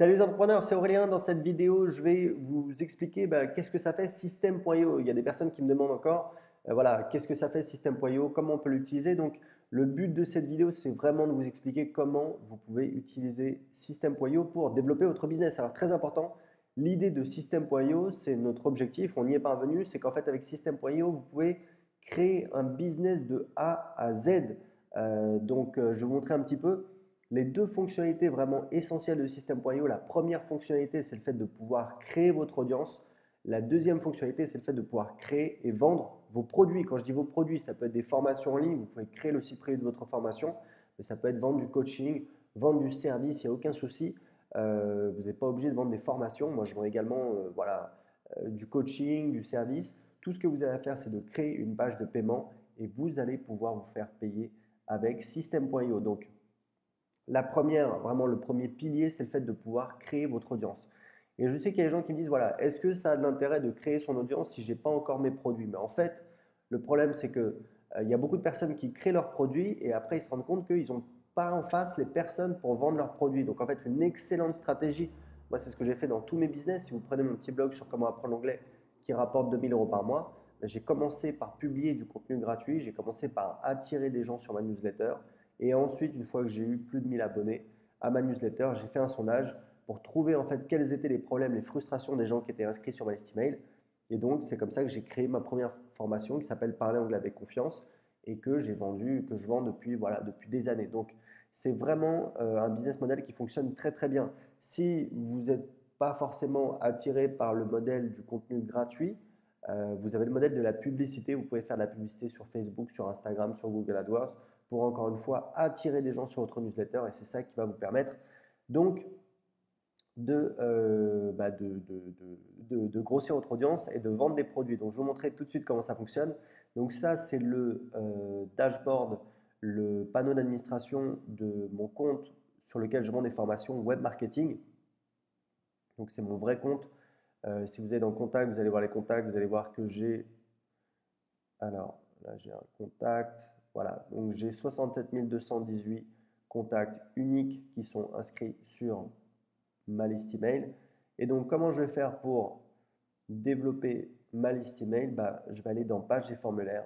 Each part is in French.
Salut les entrepreneurs, c'est Aurélien. Dans cette vidéo, je vais vous expliquer qu'est-ce que ça fait System.io. Il y a des personnes qui me demandent encore, voilà, qu'est-ce que ça fait System.io, comment on peut l'utiliser. Donc, le but de cette vidéo, c'est vraiment de vous expliquer comment vous pouvez utiliser System.io pour développer votre business. Alors, très important, l'idée de System.io, c'est notre objectif, on y est parvenu, c'est qu'en fait, avec System.io, vous pouvez créer un business de A à Z. Je vais vous montrer un petit peu. Les deux fonctionnalités vraiment essentielles de System.io, la première fonctionnalité, c'est le fait de pouvoir créer votre audience. La deuxième fonctionnalité, c'est le fait de pouvoir créer et vendre vos produits. Quand je dis vos produits, ça peut être des formations en ligne, vous pouvez créer le site privé de votre formation, mais ça peut être vendre du coaching, vendre du service, il n'y a aucun souci. Vous n'êtes pas obligé de vendre des formations. Moi, je vends également du coaching, du service. Tout ce que vous avez à faire, c'est de créer une page de paiement et vous allez pouvoir vous faire payer avec System.io. Donc, la première, vraiment le premier pilier, c'est le fait de pouvoir créer votre audience. Et je sais qu'il y a des gens qui me disent, voilà, est-ce que ça a de l'intérêt de créer son audience si je n'ai pas encore mes produits? Mais en fait, le problème, c'est que il y a beaucoup de personnes qui créent leurs produits et après, ils se rendent compte qu'ils n'ont pas en face les personnes pour vendre leurs produits. Donc, en fait, une excellente stratégie, moi, c'est ce que j'ai fait dans tous mes business. Si vous prenez mon petit blog sur comment apprendre l'anglais qui rapporte 2 000 € par mois, j'ai commencé par publier du contenu gratuit, j'ai commencé par attirer des gens sur ma newsletter. Et ensuite, une fois que j'ai eu plus de 1000 abonnés à ma newsletter, j'ai fait un sondage pour trouver en fait quels étaient les problèmes, les frustrations des gens qui étaient inscrits sur ma liste email. Et donc, c'est comme ça que j'ai créé ma première formation qui s'appelle Parler anglais avec confiance et que j'ai vendu, que je vends depuis, voilà, depuis des années. Donc, c'est vraiment un business model qui fonctionne très très bien. Si vous n'êtes pas forcément attiré par le modèle du contenu gratuit, vous avez le modèle de la publicité. Vous pouvez faire de la publicité sur Facebook, sur Instagram, sur Google AdWords pour encore une fois attirer des gens sur votre newsletter et c'est ça qui va vous permettre donc de grossir votre audience et de vendre des produits. Donc je vais vous montrer tout de suite comment ça fonctionne. Donc ça c'est le dashboard, le panneau d'administration de mon compte sur lequel je vends des formations web marketing. Donc c'est mon vrai compte. Si vous êtes dans contact, vous allez voir les contacts, vous allez voir que j'ai alors, là, j'ai un contact. Voilà, donc j'ai 67 218 contacts uniques qui sont inscrits sur ma liste email. Et donc, comment je vais faire pour développer ma liste email? Je vais aller dans Pages et formulaires.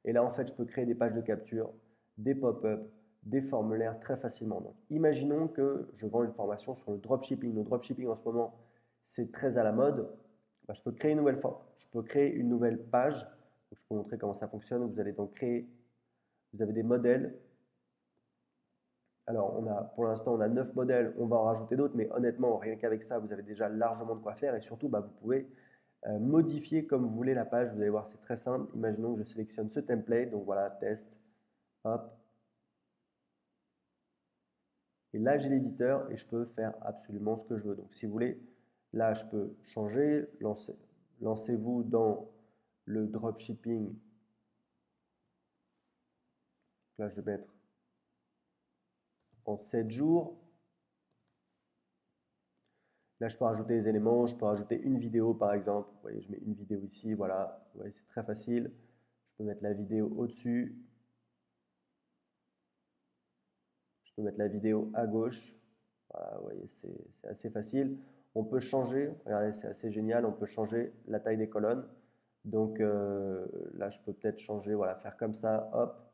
Et là, en fait, je peux créer des pages de capture, des pop-up, des formulaires très facilement. Donc, imaginons que je vends une formation sur le dropshipping. Le dropshipping, en ce moment, c'est très à la mode. Je peux créer je peux créer une nouvelle page. Donc, je peux vous montrer comment ça fonctionne. Vous allez donc créer, vous avez des modèles. Alors, pour l'instant, on a 9 modèles, on va en rajouter d'autres, mais honnêtement, rien qu'avec ça, vous avez déjà largement de quoi faire et surtout, vous pouvez modifier comme vous voulez la page. Vous allez voir, c'est très simple. Imaginons que je sélectionne ce template, donc voilà, test, hop. Et là, j'ai l'éditeur et je peux faire absolument ce que je veux. Donc, si vous voulez, là, je peux changer, lancez-vous dans le dropshipping. Là, je vais mettre en 7 jours. Là, je peux rajouter des éléments, je peux rajouter une vidéo par exemple. Vous voyez, je mets une vidéo ici, voilà. Vous voyez, c'est très facile. Je peux mettre la vidéo au-dessus. Je peux mettre la vidéo à gauche. Voilà, vous voyez, c'est assez facile. On peut changer, regardez, c'est assez génial, on peut changer la taille des colonnes. Donc là, je peux peut-être changer, voilà, faire comme ça, hop,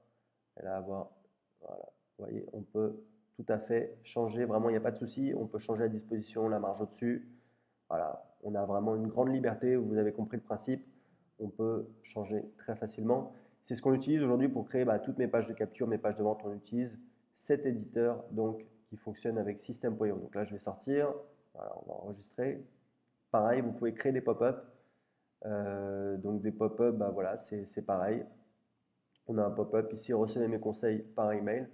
et là avoir, voilà, vous voyez, on peut tout à fait changer, vraiment, il n'y a pas de souci. On peut changer la disposition, la marge au-dessus. Voilà, on a vraiment une grande liberté, vous avez compris le principe, on peut changer très facilement. C'est ce qu'on utilise aujourd'hui pour créer toutes mes pages de capture, mes pages de vente, on utilise cet éditeur donc, qui fonctionne avec System.io. Donc là, je vais sortir, voilà, on va enregistrer. Pareil, vous pouvez créer des pop-up. Donc des pop-up, voilà, c'est pareil. On a un pop-up ici, recevez mes conseils par email.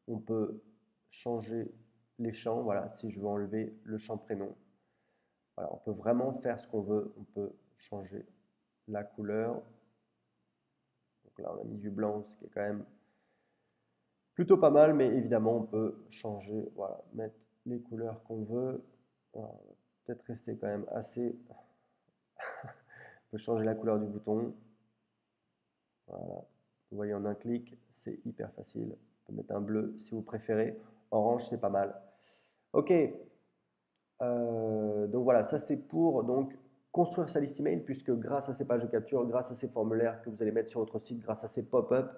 On peut changer les champs, voilà, si je veux enlever le champ prénom. Voilà, on peut vraiment faire ce qu'on veut. On peut changer la couleur. Donc là, on a mis du blanc, ce qui est quand même plutôt pas mal, mais évidemment, on peut changer, voilà, mettre les couleurs qu'on veut. Voilà, peut-être rester quand même assez. On peut changer la couleur du bouton. Voilà. Vous voyez en un clic, c'est hyper facile. On peut mettre un bleu si vous préférez. Orange, c'est pas mal. Ok, Donc voilà, ça c'est pour donc, construire sa liste email, puisque grâce à ces pages de capture, grâce à ces formulaires que vous allez mettre sur votre site, grâce à ces pop-up,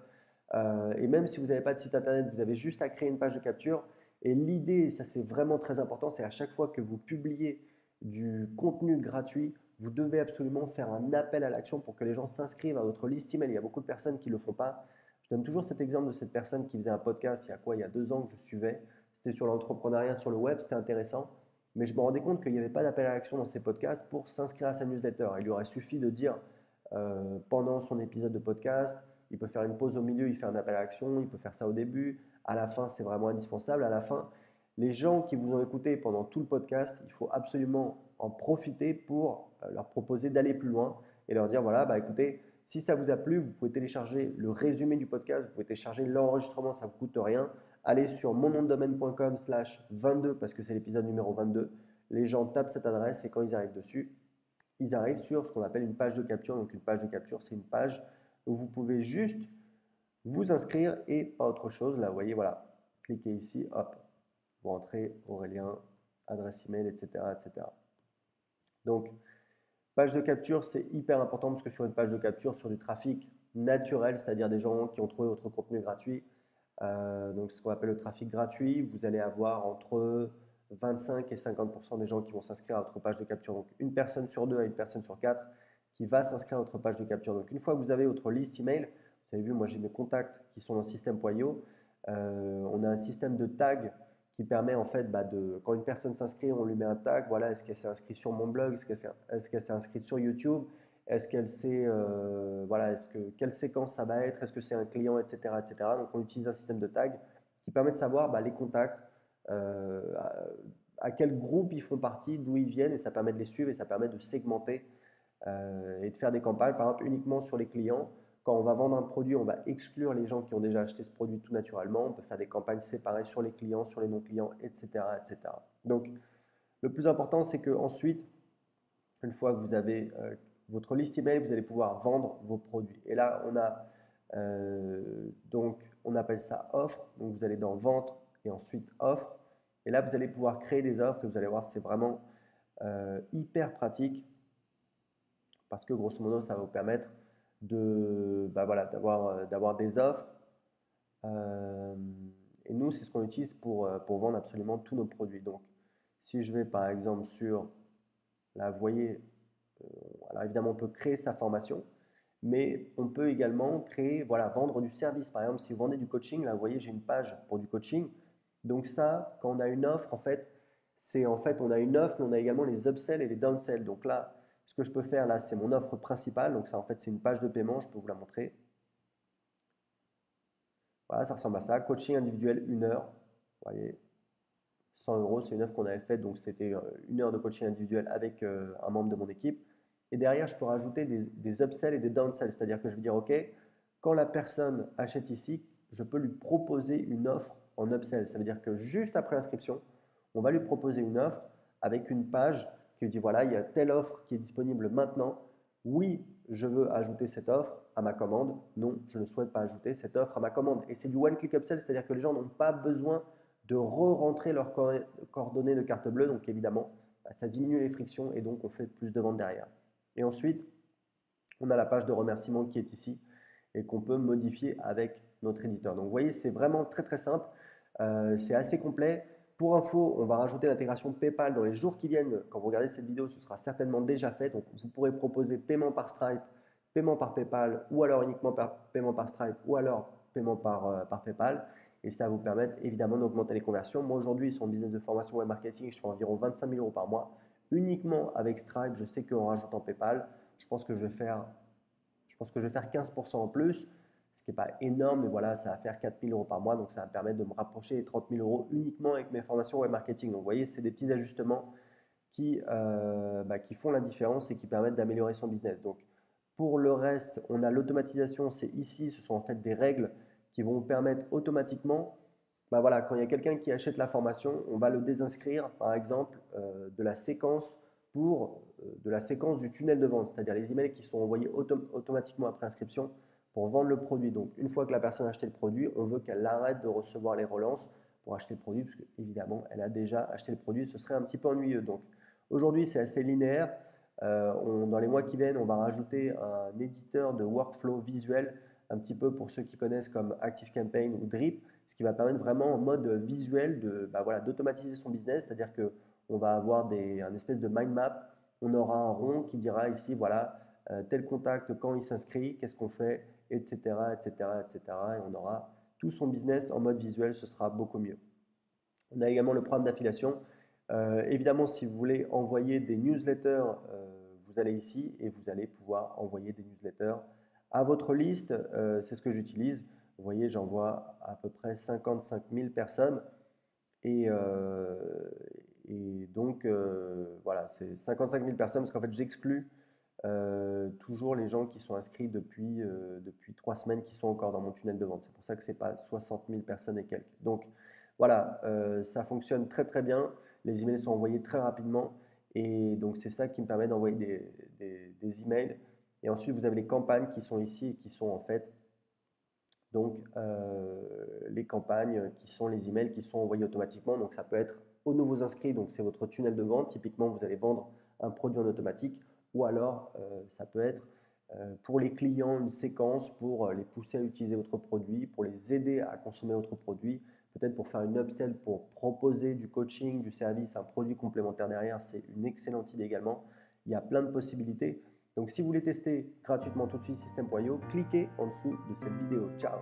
et même si vous n'avez pas de site internet, vous avez juste à créer une page de capture. Et l'idée, et ça c'est vraiment très important, c'est à chaque fois que vous publiez du contenu gratuit, vous devez absolument faire un appel à l'action pour que les gens s'inscrivent à votre liste email. Il y a beaucoup de personnes qui ne le font pas. Je donne toujours cet exemple de cette personne qui faisait un podcast il y a quoi? Il y a 2 ans que je suivais. C'était sur l'entrepreneuriat sur le web, c'était intéressant. Mais je me rendais compte qu'il n'y avait pas d'appel à l'action dans ces podcasts pour s'inscrire à sa newsletter. Il lui aurait suffi de dire pendant son épisode de podcast, il peut faire une pause au milieu, il fait un appel à l'action, il peut faire ça au début, à la fin, c'est vraiment indispensable. À la fin, les gens qui vous ont écouté pendant tout le podcast, il faut absolument en profiter pour leur proposer d'aller plus loin et leur dire, voilà, bah écoutez, si ça vous a plu, vous pouvez télécharger le résumé du podcast, vous pouvez télécharger l'enregistrement, ça ne vous coûte rien. Allez sur monnomdedomaine.com/22 parce que c'est l'épisode numéro 22. Les gens tapent cette adresse et quand ils arrivent dessus, ils arrivent sur ce qu'on appelle une page de capture. Donc une page de capture, c'est une page où vous pouvez juste vous inscrire et pas autre chose. Là, vous voyez, voilà, cliquez ici, hop, vous rentrez Aurélien, adresse email, etc., etc. Donc, page de capture, c'est hyper important parce que sur une page de capture, sur du trafic naturel, c'est-à-dire des gens qui ont trouvé votre contenu gratuit, donc ce qu'on appelle le trafic gratuit, vous allez avoir entre 25 et 50% des gens qui vont s'inscrire à votre page de capture. Donc une personne sur deux à une personne sur quatre qui va s'inscrire à votre page de capture. Donc une fois que vous avez votre liste email, vous avez vu, moi j'ai mes contacts qui sont dans le système.io. On a un système de tag qui permet en fait quand une personne s'inscrit, on lui met un tag. Voilà, est-ce qu'elle s'est inscrite sur mon blog, est-ce qu'elle s'est inscrite sur YouTube, est-ce qu'elle sait, voilà, quelle séquence ça va être, est-ce que c'est un client, etc., etc. Donc on utilise un système de tag qui permet de savoir les contacts, euh, à quel groupe ils font partie, d'où ils viennent, et ça permet de les suivre et ça permet de segmenter et de faire des campagnes, par exemple, uniquement sur les clients. Quand on va vendre un produit, on va exclure les gens qui ont déjà acheté ce produit tout naturellement. On peut faire des campagnes séparées sur les clients, sur les non-clients, etc., etc. Donc, le plus important, c'est qu'ensuite, une fois que vous avez votre liste email, vous allez pouvoir vendre vos produits. Et là, donc, on appelle ça offre. Donc, vous allez dans vente et ensuite offre. Et là, vous allez pouvoir créer des offres et vous allez voir, c'est vraiment hyper pratique parce que grosso modo, ça va vous permettre voilà, d'avoir des offres. Euh, et nous, c'est ce qu'on utilise pour vendre absolument tous nos produits. Donc, si je vais par exemple là, vous voyez, alors évidemment, on peut créer sa formation, mais on peut également créer, voilà, vendre du service. Par exemple, si vous vendez du coaching, là, vous voyez, j'ai une page pour du coaching. Donc ça, quand on a une offre, on a une offre, mais on a également les upsells et les downsells. Donc là, ce que je peux faire là, c'est mon offre principale. Donc ça, en fait, c'est une page de paiement. Je peux vous la montrer. Voilà, ça ressemble à ça. Coaching individuel, 1 heure. Vous voyez, 100 euros, c'est une offre qu'on avait faite. Donc c'était 1 heure de coaching individuel avec un membre de mon équipe. Et derrière, je peux rajouter des upsells et des downsells. C'est-à-dire que je vais dire, OK, quand la personne achète ici, je peux lui proposer une offre en upsell. Ça veut dire que juste après l'inscription, on va lui proposer une offre avec une page qui lui dit, voilà, il y a telle offre qui est disponible maintenant. Oui, je veux ajouter cette offre à ma commande. Non, je ne souhaite pas ajouter cette offre à ma commande. Et c'est du one-click upsell, c'est-à-dire que les gens n'ont pas besoin de re-rentrer leurs coordonnées de carte bleue. Donc évidemment, ça diminue les frictions et donc on fait plus de ventes derrière. Et ensuite, on a la page de remerciement qui est ici et qu'on peut modifier avec notre éditeur. Donc vous voyez, c'est vraiment très très simple. C'est assez complet. Pour info, on va rajouter l'intégration PayPal dans les jours qui viennent. Quand vous regardez cette vidéo, ce sera certainement déjà fait. Donc vous pourrez proposer paiement par Stripe, paiement par PayPal, ou alors uniquement paiement par Stripe, ou alors paiement par PayPal. Et ça va vous permettre évidemment d'augmenter les conversions. Moi aujourd'hui, sur mon business de formation web marketing, je fais environ 25 000 euros par mois. Uniquement avec Stripe, je sais qu'en rajoutant PayPal, je pense que je vais faire 15% en plus, ce qui n'est pas énorme, mais voilà, ça va faire 4 000 euros par mois, donc ça va me permettre de me rapprocher des 30 000 euros uniquement avec mes formations web marketing. Donc vous voyez, c'est des petits ajustements qui font la différence et qui permettent d'améliorer son business. Donc pour le reste, on a l'automatisation, c'est ici, ce sont en fait des règles qui vont vous permettre automatiquement, voilà, quand il y a quelqu'un qui achète la formation, on va le désinscrire, par exemple, de la séquence du tunnel de vente, c'est-à-dire les emails qui sont envoyés automatiquement après inscription pour vendre le produit. Donc, une fois que la personne a acheté le produit, on veut qu'elle arrête de recevoir les relances pour acheter le produit, parce qu'évidemment, elle a déjà acheté le produit, ce serait un petit peu ennuyeux. Donc aujourd'hui, c'est assez linéaire. Dans les mois qui viennent, on va rajouter un éditeur de workflow visuel, un petit peu pour ceux qui connaissent comme ActiveCampaign ou Drip, ce qui va permettre vraiment en mode visuel voilà, d'automatiser son business, c'est-à-dire qu'on va avoir un espèce de mind map, on aura un rond qui dira ici, voilà, tel contact, quand il s'inscrit, qu'est-ce qu'on fait, etc., etc., etc. Et on aura tout son business en mode visuel, ce sera beaucoup mieux. On a également le programme d'affiliation. Évidemment, si vous voulez envoyer des newsletters, vous allez ici et vous allez pouvoir envoyer des newsletters à votre liste. C'est ce que j'utilise. Vous voyez, j'envoie à peu près 55 000 personnes. Et, euh, et donc, voilà, c'est 55 000 personnes parce qu'en fait, j'exclus toujours les gens qui sont inscrits depuis 3 semaines qui sont encore dans mon tunnel de vente. C'est pour ça que ce n'est pas 60 000 personnes et quelques. Donc voilà, ça fonctionne très très bien. Les emails sont envoyés très rapidement et donc c'est ça qui me permet d'envoyer des emails. Et ensuite, vous avez les campagnes qui sont ici et qui sont en fait donc les campagnes qui sont les emails qui sont envoyés automatiquement. Donc ça peut être aux nouveaux inscrits, donc c'est votre tunnel de vente. Typiquement, vous allez vendre un produit en automatique ou alors ça peut être pour les clients une séquence pour les pousser à utiliser votre produit, pour les aider à consommer votre produit, peut-être pour faire une upsell, pour proposer du coaching, du service, un produit complémentaire derrière. C'est une excellente idée également. Il y a plein de possibilités. Donc si vous voulez tester gratuitement tout de suite System.io, cliquez en dessous de cette vidéo. Ciao!